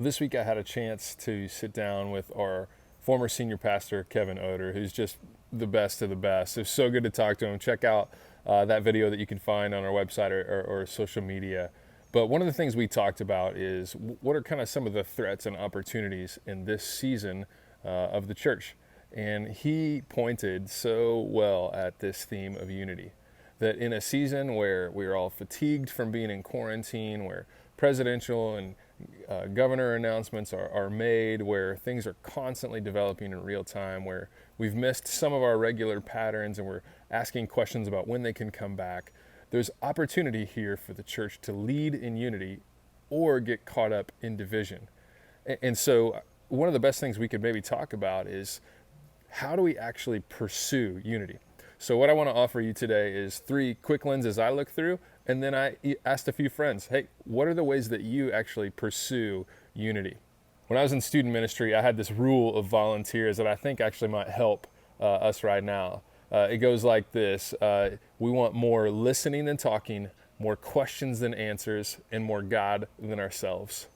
This week I had a chance to sit down with our former senior pastor, Kevin Oder, who's just the best of the best. It's so good to talk to him. Check out that video that you can find on our website or social media. But one of the things we talked about is what are kind of some of the threats and opportunities in this season of the church. And he pointed so well at this theme of unity. That in a season where we are all fatigued from being in quarantine, where presidential and governor announcements are made, where things are constantly developing in real time, where we've missed some of our regular patterns and we're asking questions about when they can come back, there's opportunity here for the church to lead in unity or get caught up in division. And so one of the best things we could maybe talk about is how do we actually pursue unity? So what I want to offer you today is 3 quick lenses I look through, and then I asked a few friends, hey, what are the ways that you actually pursue unity? When I was in student ministry, I had this rule of volunteers that I think actually might help us right now. It goes like this. We want more listening than talking, more questions than answers, and more God than ourselves.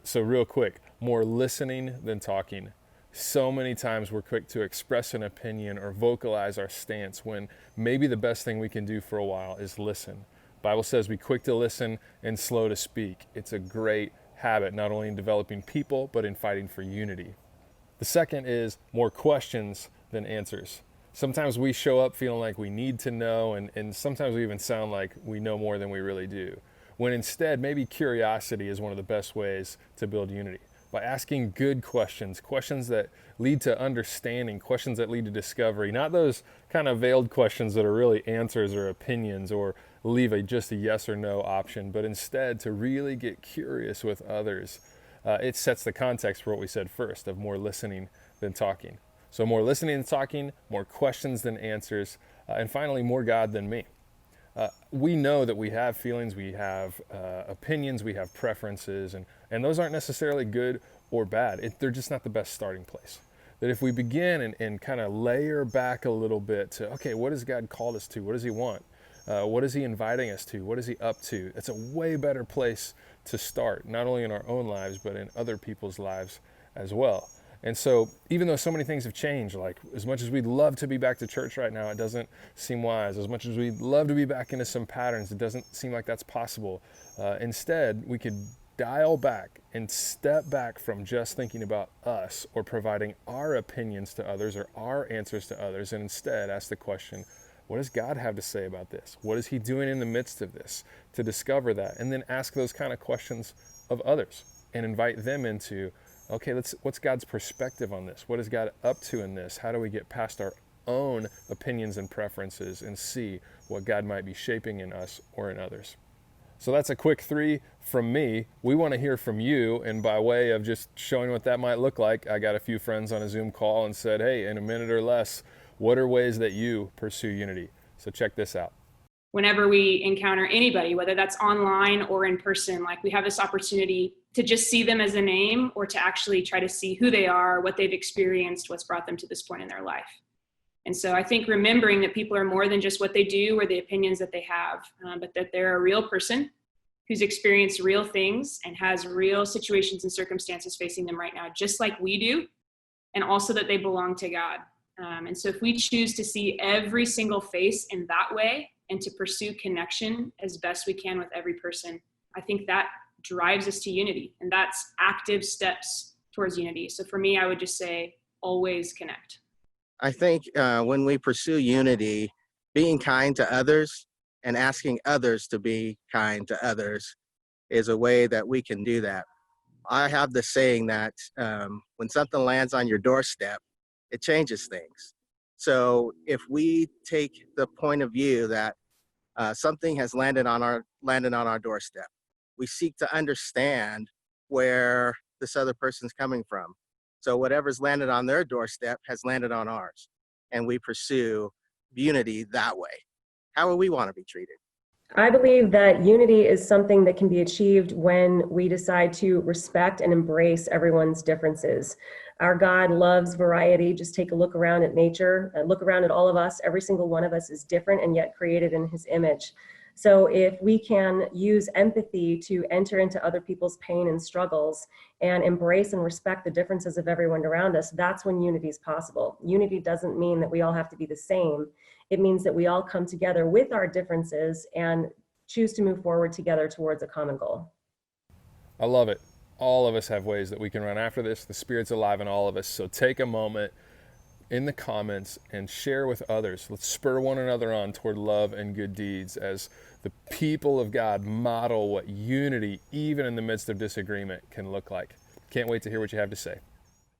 So real quick, more listening than talking. So many times we're quick to express an opinion or vocalize our stance when maybe the best thing we can do for a while is listen. The Bible says be quick to listen and slow to speak. It's a great habit, not only in developing people, but in fighting for unity. The second is more questions than answers. Sometimes we show up feeling like we need to know, and sometimes we even sound like we know more than we really do. When instead, maybe curiosity is one of the best ways to build unity. By asking good questions, questions that lead to understanding, questions that lead to discovery, not those kind of veiled questions that are really answers or opinions or leave just a yes or no option, but instead to really get curious with others. It sets the context for what we said first of more listening than talking. So more listening than talking, more questions than answers, and finally more God than me. We know that we have feelings, we have opinions, we have preferences, and those aren't necessarily good or bad. They're just not the best starting place. That if we begin and kind of layer back a little bit to, okay, what has God called us to? What does he want? What is he inviting us to? What is he up to? It's a way better place to start, not only in our own lives, but in other people's lives as well. And so even though so many things have changed, like as much as we'd love to be back to church right now, it doesn't seem wise. As much as we'd love to be back into some patterns, it doesn't seem like that's possible. Instead, we could dial back and step back from just thinking about us or providing our opinions to others or our answers to others, and instead ask the question, what does God have to say about this? What is he doing in the midst of this? To discover that, and then ask those kind of questions of others and invite them into, okay, what's God's perspective on this? What is God up to in this? How do we get past our own opinions and preferences and see what God might be shaping in us or in others? So that's a quick 3 from me. We want to hear from you, and by way of just showing what that might look like, I got a few friends on a Zoom call and said, hey, in a minute or less, what are ways that you pursue unity? So check this out. Whenever we encounter anybody, whether that's online or in person, like we have this opportunity to just see them as a name or to actually try to see who they are, what they've experienced, what's brought them to this point in their life. And so I think remembering that people are more than just what they do or the opinions that they have, but that they're a real person who's experienced real things and has real situations and circumstances facing them right now, just like we do, and also that they belong to God. And so if we choose to see every single face in that way and to pursue connection as best we can with every person, I think that drives us to unity, and that's active steps towards unity. So for me, I would just say always connect. I think when we pursue unity, being kind to others and asking others to be kind to others is a way that we can do that. I have the saying that when something lands on your doorstep, it changes things. So if we take the point of view that something has landed on our doorstep, we seek to understand where this other person's coming from. So whatever's landed on their doorstep has landed on ours, and we pursue unity that way. How will we want to be treated? I believe that unity is something that can be achieved when we decide to respect and embrace everyone's differences. Our God loves variety. Just take a look around at nature, look around at all of us. Every single one of us is different and yet created in his image. So if we can use empathy to enter into other people's pain and struggles and embrace and respect the differences of everyone around us, that's when unity is possible. Unity doesn't mean that we all have to be the same. It means that we all come together with our differences and choose to move forward together towards a common goal. I love it. All of us have ways that we can run after this. The Spirit's alive in all of us. So take a moment in the comments and share with others. Let's spur one another on toward love and good deeds as the people of God model what unity, even in the midst of disagreement, can look like. Can't wait to hear what you have to say.